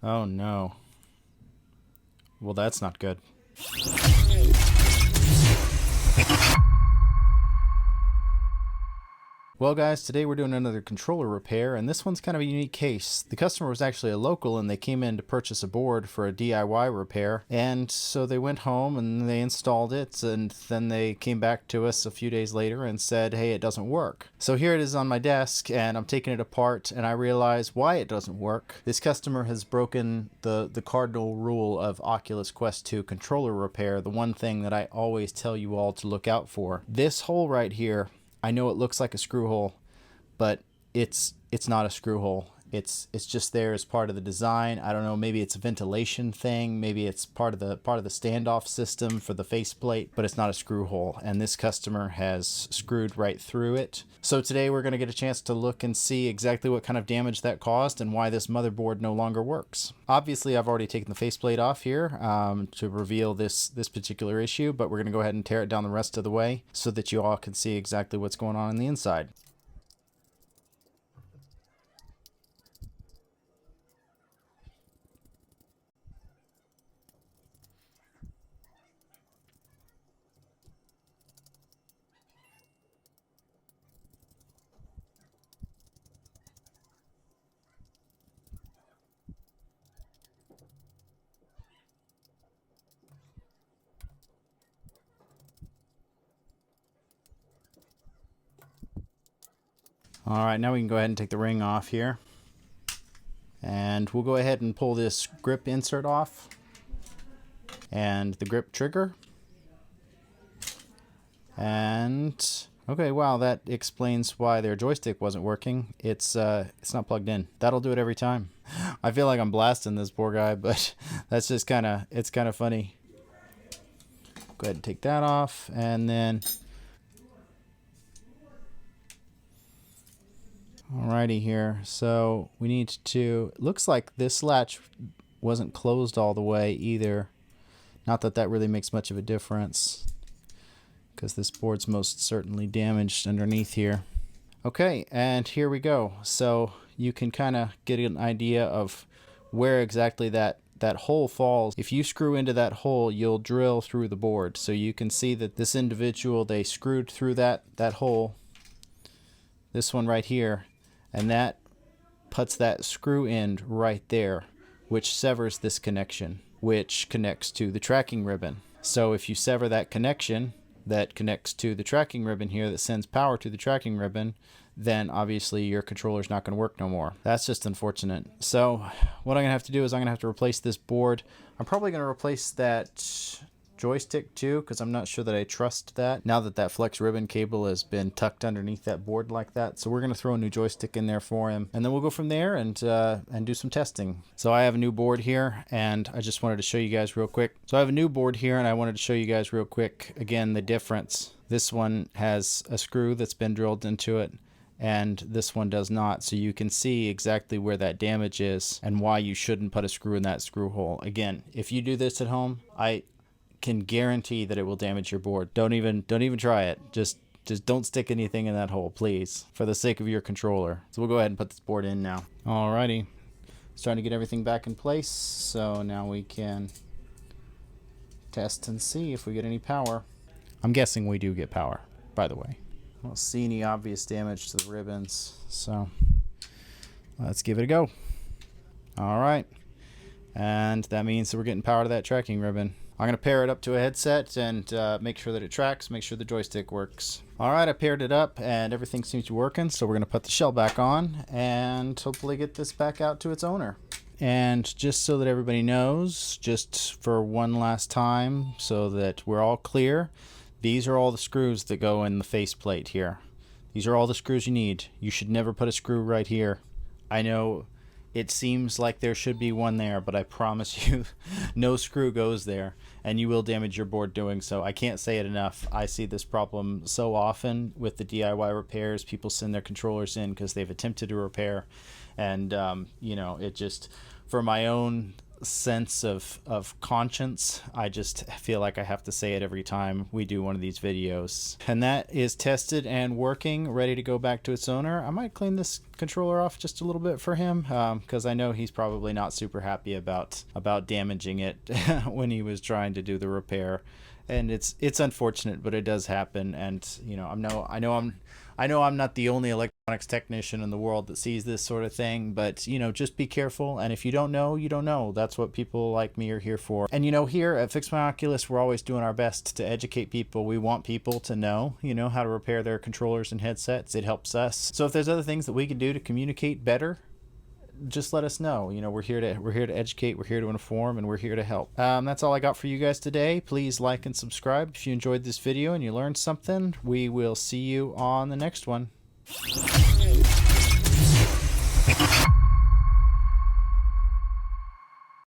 Oh no. Well, that's not good. Well guys, today we're doing another controller repair, and this one's kind of a unique case. The customer was actually a local and they came in to purchase a board for a DIY repair, and so they went home and they installed it, and then they came back to us a few days later and said, hey, it doesn't work. So here it is on my desk and I'm taking it apart and I realize why it doesn't work. This customer has broken the cardinal rule of Oculus Quest 2 controller repair, the one thing that I always tell you all to look out for. This hole right here, I know it looks like a screw hole, but it's not a screw hole. It's just there as part of the design. I don't know, maybe it's a ventilation thing, maybe it's part of the standoff system for the faceplate, but it's not a screw hole, and this customer has screwed right through it. So today we're going to get a chance to look and see exactly what kind of damage that caused and why this motherboard no longer works. Obviously I've already taken the faceplate off here to reveal this particular issue, but we're going to go ahead and tear it down the rest of the way so that you all can see exactly what's going on the inside. Alright, now we can go ahead and take the ring off here. And we'll go ahead and pull this grip insert off. And the grip trigger. And okay, wow, that explains why their joystick wasn't working. It's not plugged in. That'll do it every time. I feel like I'm blasting this poor guy, but that's just it's kind of funny. Go ahead and take that off, and then alrighty here. So we need to, looks like this latch wasn't closed all the way either. Not that that really makes much of a difference, because this board's most certainly damaged underneath here. Okay, and here we go. So you can kind of get an idea of where exactly that hole falls. If you screw into that hole, you'll drill through the board. So you can see that this individual, they screwed through that hole, this one right here, and that puts that screw end right there, which severs this connection, which connects to the tracking ribbon. So if you sever that connection that connects to the tracking ribbon here, that sends power to the tracking ribbon, then obviously your controller's not going to work no more. That's just unfortunate. So what I'm going to have to do is I'm going to have to replace this board. I'm probably going to replace that joystick too, because I'm not sure that I trust that now that that flex ribbon cable has been tucked underneath that board like that. So we're going to throw a new joystick in there for him, and then we'll go from there and do some testing. So I have a new board here, and I just wanted to show you guys real quick. So I have a new board here, and I wanted to show you guys real quick again the difference. This one has a screw that's been drilled into it, and this one does not. So you can see exactly where that damage is and why you shouldn't put a screw in that screw hole. Again, if you do this at home, I can guarantee that it will damage your board. Don't even try it. Just don't stick anything in that hole, please, for the sake of your controller. So we'll go ahead and put this board in now. Alrighty, starting to get everything back in place. So now we can test and see if we get any power. I'm guessing we do get power, by the way. I don't see any obvious damage to the ribbons, so let's give it a go. Alright, and that means that we're getting power to that tracking ribbon. I'm going to pair it up to a headset and make sure that it tracks, make sure the joystick works. Alright, I paired it up and everything seems to be working, so we're going to put the shell back on and hopefully get this back out to its owner. And just so that everybody knows, just for one last time so that we're all clear, these are all the screws that go in the faceplate here. These are all the screws you need. You should never put a screw right here. I know it seems like there should be one there, but I promise you no screw goes there, and you will damage your board doing so. I can't say it enough. I see this problem so often with the DIY repairs. People send their controllers in because they've attempted to repair, and you know, it just, for my own sense of conscience. I just feel like I have to say it every time we do one of these videos. And that is tested and working, ready to go back to its owner. I might clean this controller off just a little bit for him, because I know he's probably not super happy about damaging it when he was trying to do the repair. And it's unfortunate, but it does happen. And you know, I know I'm not the only electronics technician in the world that sees this sort of thing, but you know, just be careful. And if you don't know, you don't know. That's what people like me are here for. And you know, here at Fix My Oculus, we're always doing our best to educate people. We want people to know, you know, how to repair their controllers and headsets. It helps us. So if there's other things that we can do to communicate better, just let us know. You know, we're here to educate, we're here to inform, and we're here to help. That's all I got for you guys today. Please like and subscribe if you enjoyed this video and you learned something. We will see you on the next one.